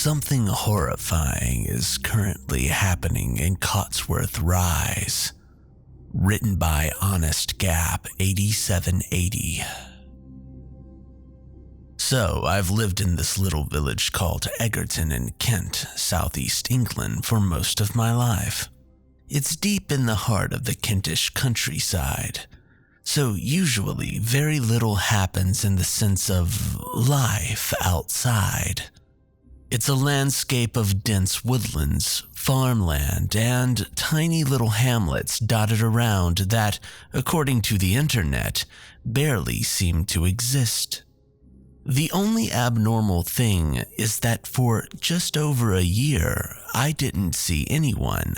Something horrifying is currently happening in Cotsworth Rise. Written by Honest Gap 8780. So, I've lived in this little village called Egerton in Kent, southeast England, for most of my life. It's deep in the heart of the Kentish countryside, so usually very little happens in the sense of life outside. It's a landscape of dense woodlands, farmland, and tiny little hamlets dotted around that, according to the internet, barely seem to exist. The only abnormal thing is that for just over a year, I didn't see anyone,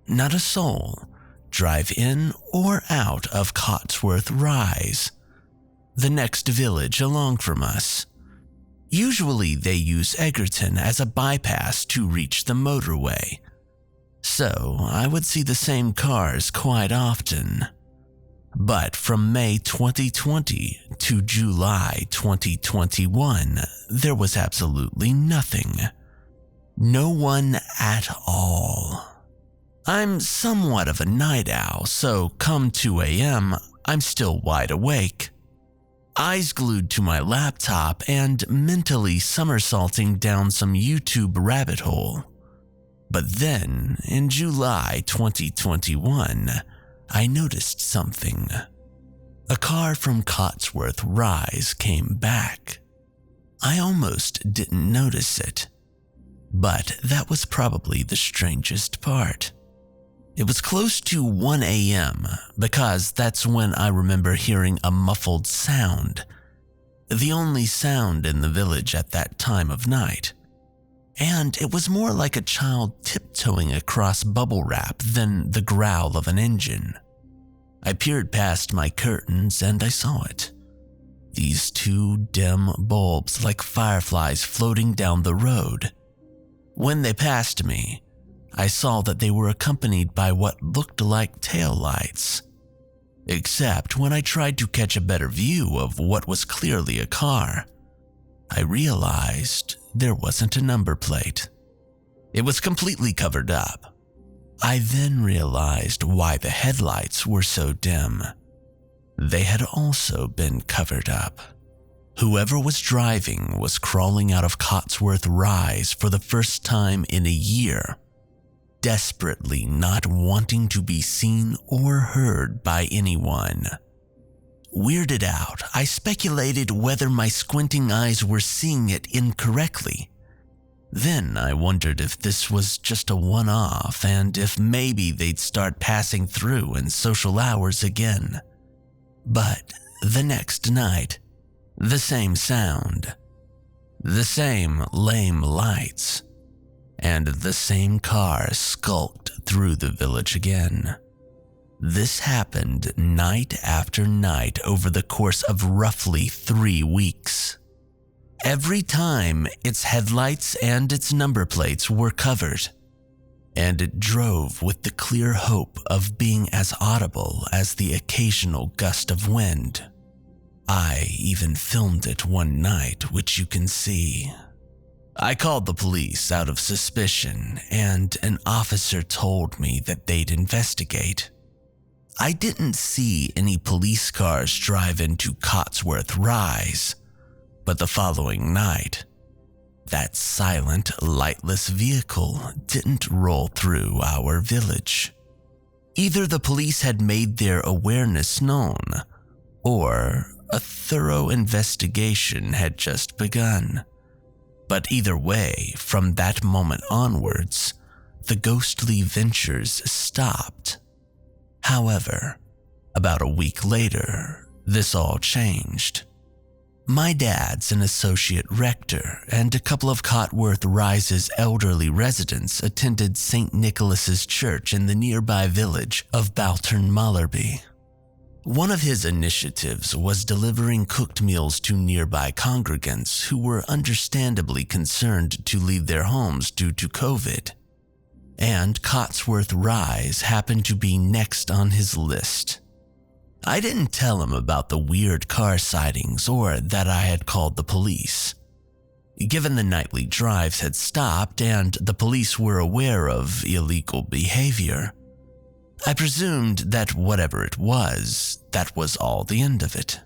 not a soul, drive in or out of Cotsworth Rise, the next village along from us. Usually they use Egerton as a bypass to reach the motorway, so I would see the same cars quite often. But from May 2020 to July 2021, there was absolutely nothing. No one at all. I'm somewhat of a night owl, so come 2 a.m., I'm still wide awake. Eyes glued to my laptop and mentally somersaulting down some YouTube rabbit hole. But then, in July 2021, I noticed something. A car from Cotsworth Rise came back. I almost didn't notice it, but that was probably the strangest part. It was close to 1 a.m. because that's when I remember hearing a muffled sound, the only sound in the village at that time of night. And it was more like a child tiptoeing across bubble wrap than the growl of an engine. I peered past my curtains and I saw it. These two dim bulbs like fireflies floating down the road. When they passed me, I saw that they were accompanied by what looked like taillights. Except when I tried to catch a better view of what was clearly a car, I realized there wasn't a number plate. It was completely covered up. I then realized why the headlights were so dim. They had also been covered up. Whoever was driving was crawling out of Cotsworth Rise for the first time in a year, desperately not wanting to be seen or heard by anyone. Weirded out, I speculated whether my squinting eyes were seeing it incorrectly. Then I wondered if this was just a one-off and if maybe they'd start passing through in social hours again. But the next night, the same sound, the same lame lights, and the same car skulked through the village again. This happened night after night over the course of roughly 3 weeks. Every time, its headlights and its number plates were covered, and it drove with the clear hope of being as audible as the occasional gust of wind. I even filmed it one night, which you can see. I called the police out of suspicion, and an officer told me that they'd investigate. I didn't see any police cars drive into Cotsworth Rise, but the following night, that silent, lightless vehicle didn't roll through our village. Either the police had made their awareness known, or a thorough investigation had just begun. But either way, from that moment onwards, the ghostly ventures stopped. However, about a week later, this all changed. My dad's an associate rector, and a couple of Cotsworth Rise's elderly residents attended St. Nicholas's Church in the nearby village of Baltern-Mallerby. One of his initiatives was delivering cooked meals to nearby congregants who were understandably concerned to leave their homes due to COVID. And Cotsworth Rise happened to be next on his list. I didn't tell him about the weird car sightings or that I had called the police. Given the nightly drives had stopped and the police were aware of illegal behavior, I presumed that whatever it was, that was all the end of it.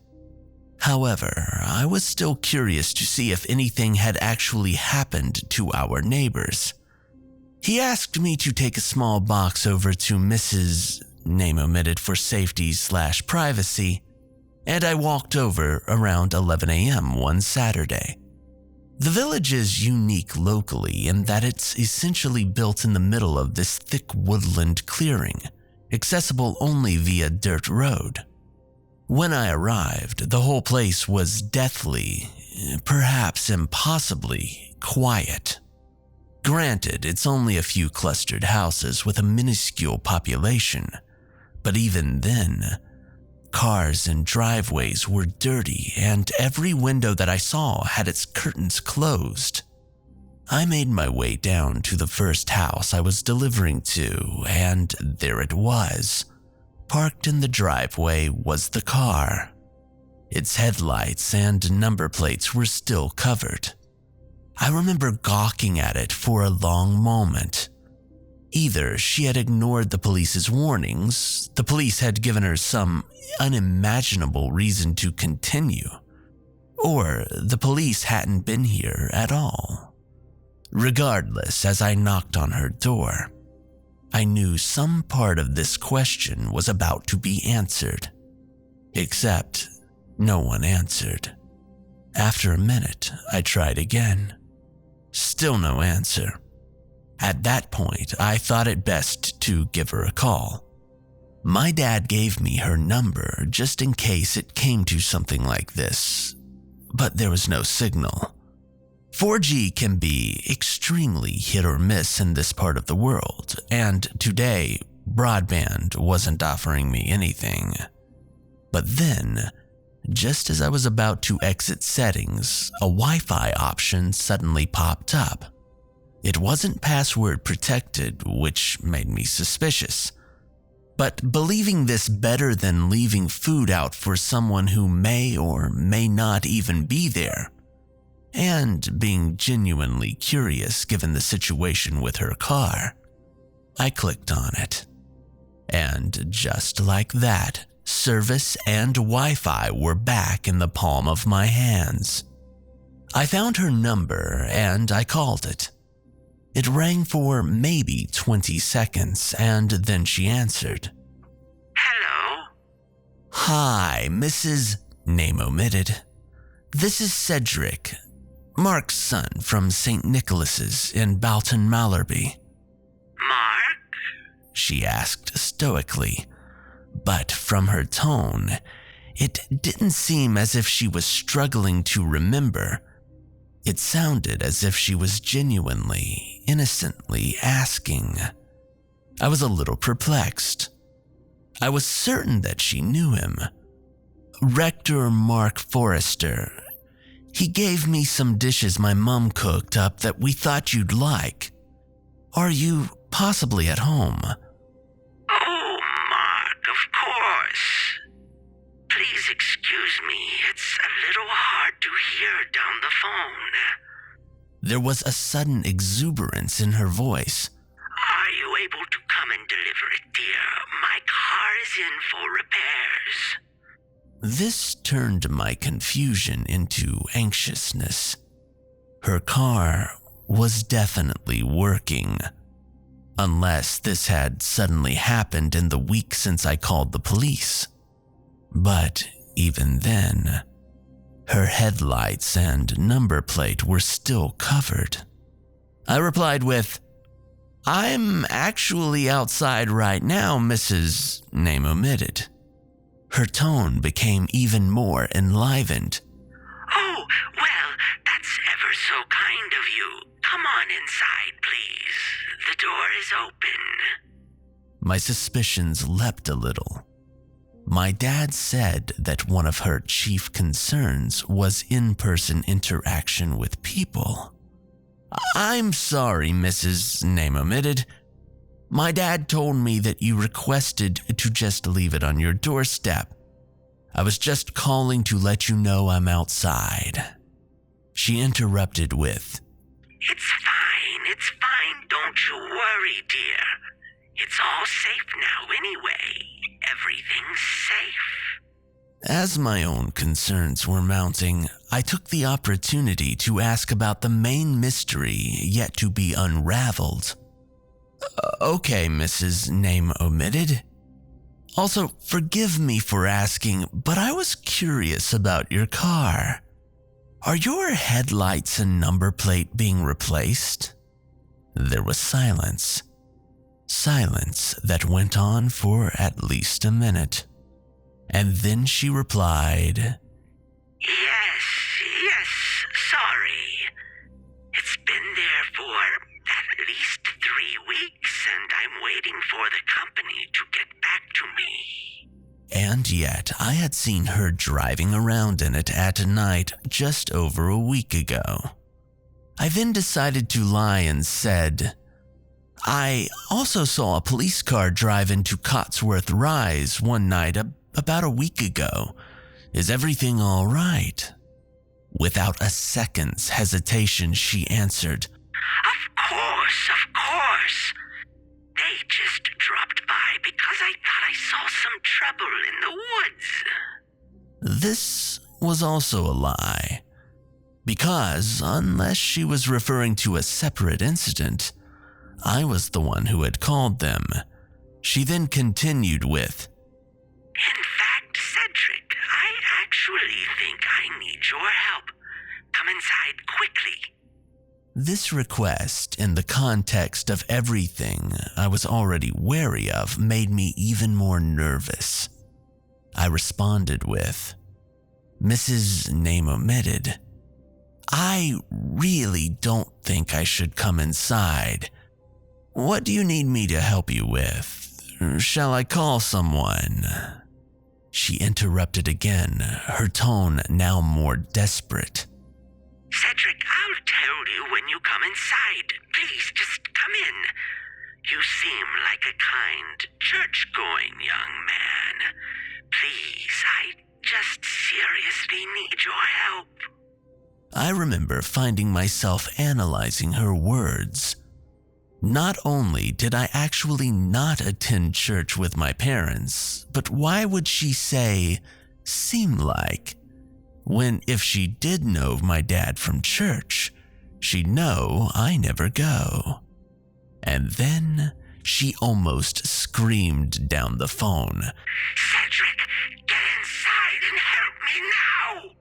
However, I was still curious to see if anything had actually happened to our neighbors. He asked me to take a small box over to Mrs. name omitted for safety/privacy, and I walked over around 11 a.m. one Saturday. The village is unique locally in that it's essentially built in the middle of this thick woodland clearing, accessible only via dirt road. When I arrived, the whole place was deathly, perhaps impossibly, quiet. Granted, it's only a few clustered houses with a minuscule population, but even then, cars and driveways were dirty and every window that I saw had its curtains closed. I made my way down to the first house I was delivering to, and there it was. Parked in the driveway was the car. Its headlights and number plates were still covered. I remember gawking at it for a long moment. Either she had ignored the police's warnings, the police had given her some unimaginable reason to continue, or the police hadn't been here at all. Regardless, as I knocked on her door, I knew some part of this question was about to be answered. Except, no one answered. After a minute, I tried again. Still no answer. At that point, I thought it best to give her a call. My dad gave me her number just in case it came to something like this, but there was no signal. 4G can be extremely hit or miss in this part of the world, and today, broadband wasn't offering me anything. But then, just as I was about to exit settings, a Wi-Fi option suddenly popped up. It wasn't password protected, which made me suspicious. But believing this better than leaving food out for someone who may or may not even be there, and being genuinely curious given the situation with her car, I clicked on it. And just like that, service and Wi-Fi were back in the palm of my hands. I found her number and I called it. It rang for maybe 20 seconds and then she answered. Hello? Hi, Mrs. name omitted. This is Cedric, Mark's son from St. Nicholas's in Balton Mallerby. Mark? She asked stoically, but from her tone, it didn't seem as if she was struggling to remember. It sounded as if she was genuinely, innocently asking. I was a little perplexed. I was certain that she knew him. Rector Mark Forrester. He gave me some dishes my mom cooked up that we thought you'd like. Are you possibly at home? Oh, Mark, of course. Please excuse me, it's a little hard to hear down the phone. There was a sudden exuberance in her voice. Are you able to come and deliver it, dear? My car is in for repairs. This turned my confusion into anxiousness. Her car was definitely working. Unless this had suddenly happened in the week since I called the police. But even then, her headlights and number plate were still covered. I replied with, I'm actually outside right now, Mrs. name omitted. Her tone became even more enlivened. Oh, well, that's ever so kind of you. Come on inside, please. The door is open. My suspicions leapt a little. My dad said that one of her chief concerns was in-person interaction with people. I'm sorry, Mrs. name omitted. My dad told me that you requested to just leave it on your doorstep. I was just calling to let you know I'm outside. She interrupted with, It's fine, don't you worry, dear. It's all safe now anyway. Everything's safe. As my own concerns were mounting, I took the opportunity to ask about the main mystery yet to be unraveled. Okay, Mrs. Name Omitted. Also, forgive me for asking, but I was curious about your car. Are your headlights and number plate being replaced? There was silence. Silence that went on for at least a minute. And then she replied, Yes, sorry. It's been there for at least 3 weeks, and I'm waiting for the company to get back to me. And yet I had seen her driving around in it at night just over a week ago. I then decided to lie and said, I also saw a police car drive into Cotsworth Rise one night about a week ago. Is everything all right? Without a second's hesitation, she answered, Of course. They just dropped by because I thought I saw some trouble in the woods. This was also a lie. Because, unless she was referring to a separate incident, I was the one who had called them. She then continued with, In fact, Cedric, I actually think I need your help. Come inside quickly. This request, in the context of everything I was already wary of, made me even more nervous. I responded with, Mrs. Name Omitted, I really don't think I should come inside. What do you need me to help you with? Shall I call someone? She interrupted again, her tone now more desperate. Cedric, I'll tell you when you come inside. Please, just come in. You seem like a kind, church-going young man. Please, I just seriously need your help. I remember finding myself analyzing her words. Not only did I actually not attend church with my parents, but why would she say, seem like? When if she did know my dad from church, she'd know I never go. And then she almost screamed down the phone. Cedric, get inside and help me now!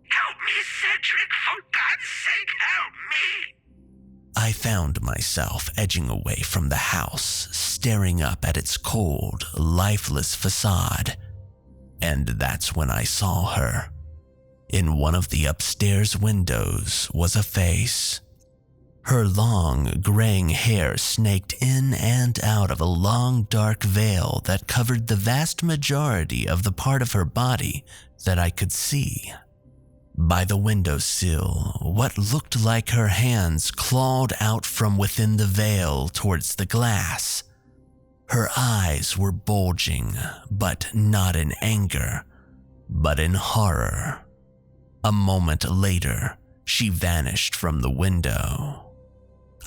Help me, Cedric, for God's sake, help me! I found myself edging away from the house, staring up at its cold, lifeless facade. And that's when I saw her. In one of the upstairs windows was a face. Her long, graying hair snaked in and out of a long, dark veil that covered the vast majority of the part of her body that I could see. By the windowsill, what looked like her hands clawed out from within the veil towards the glass. Her eyes were bulging, but not in anger, but in horror. A moment later, she vanished from the window.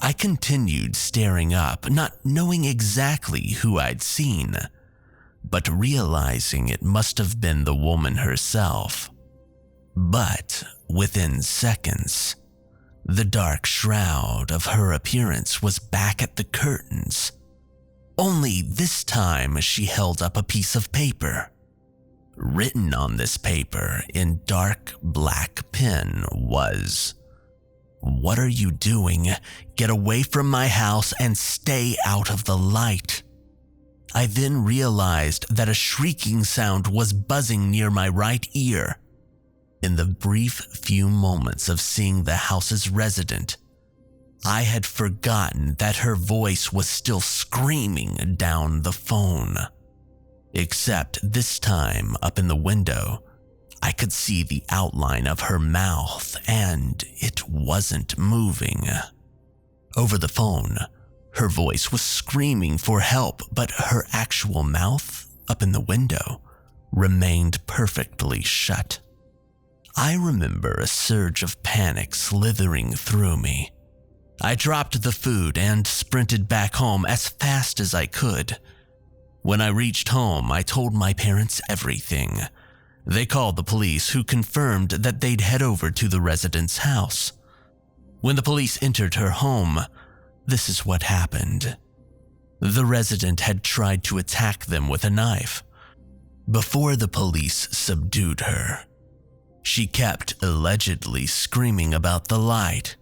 I continued staring up, not knowing exactly who I'd seen, but realizing it must have been the woman herself. But within seconds, the dark shroud of her appearance was back at the curtains. Only this time she held up a piece of paper. Written on this paper in dark black pen was, "What are you doing? Get away from my house and stay out of the light." I then realized that a shrieking sound was buzzing near my right ear. In the brief few moments of seeing the house's resident, I had forgotten that her voice was still screaming down the phone. Except this time, up in the window, I could see the outline of her mouth and it wasn't moving. Over the phone, her voice was screaming for help, but her actual mouth, up in the window, remained perfectly shut. I remember a surge of panic slithering through me. I dropped the food and sprinted back home as fast as I could. When I reached home, I told my parents everything. They called the police, who confirmed that they'd head over to the resident's house. When the police entered her home, this is what happened. The resident had tried to attack them with a knife. Before the police subdued her, she kept allegedly screaming about the light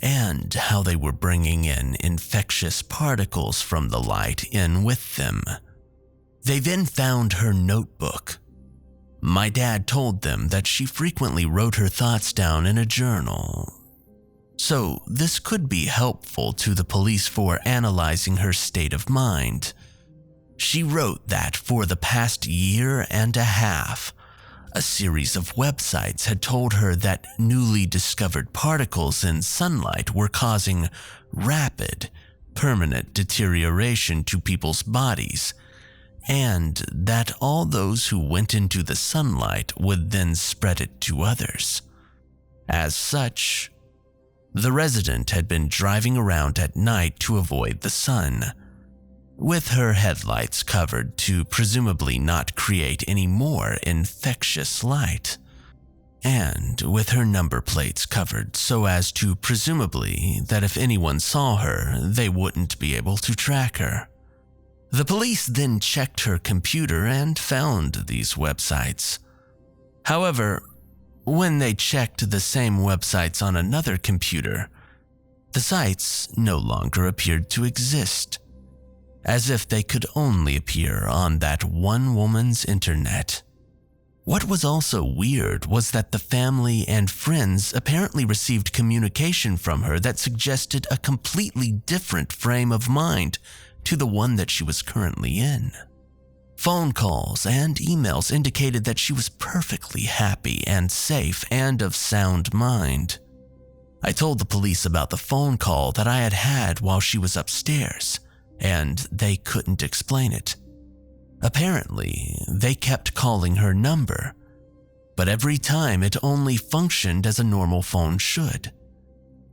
and how they were bringing in infectious particles from the light in with them. They then found her notebook. My dad told them that she frequently wrote her thoughts down in a journal, so this could be helpful to the police for analyzing her state of mind. She wrote that for the past year and a half, a series of websites had told her that newly discovered particles in sunlight were causing rapid, permanent deterioration to people's bodies, and that all those who went into the sunlight would then spread it to others. As such, the resident had been driving around at night to avoid the sun, with her headlights covered to presumably not create any more infectious light, and with her number plates covered so as to presumably that if anyone saw her, they wouldn't be able to track her. The police then checked her computer and found these websites. However, when they checked the same websites on another computer, the sites no longer appeared to exist, as if they could only appear on that one woman's internet. What was also weird was that the family and friends apparently received communication from her that suggested a completely different frame of mind to the one that she was currently in. Phone calls and emails indicated that she was perfectly happy and safe and of sound mind. I told the police about the phone call that I had had while she was upstairs, and they couldn't explain it. Apparently, they kept calling her number, but every time it only functioned as a normal phone should,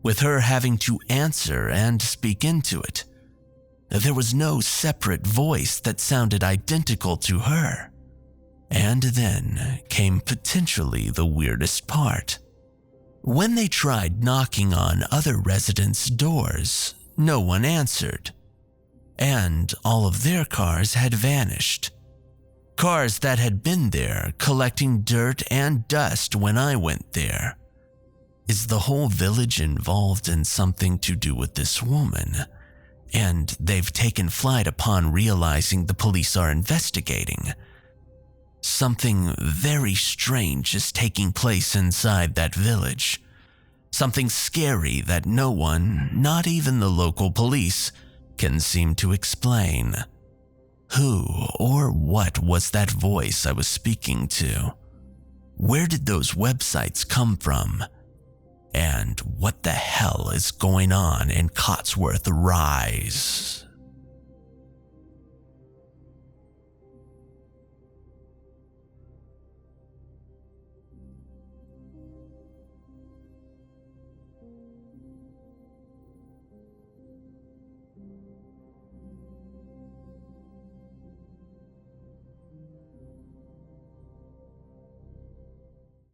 with her having to answer and speak into it. There was no separate voice that sounded identical to her. And then came potentially the weirdest part. When they tried knocking on other residents' doors, no one answered, and all of their cars had vanished. Cars that had been there collecting dirt and dust when I went there. Is the whole village involved in something to do with this woman? And they've taken flight upon realizing the police are investigating. Something very strange is taking place inside that village. Something scary that no one, not even the local police, can seem to explain. Who or what was that voice I was speaking to? Where did those websites come from? And what the hell is going on in Cotsworth Rise?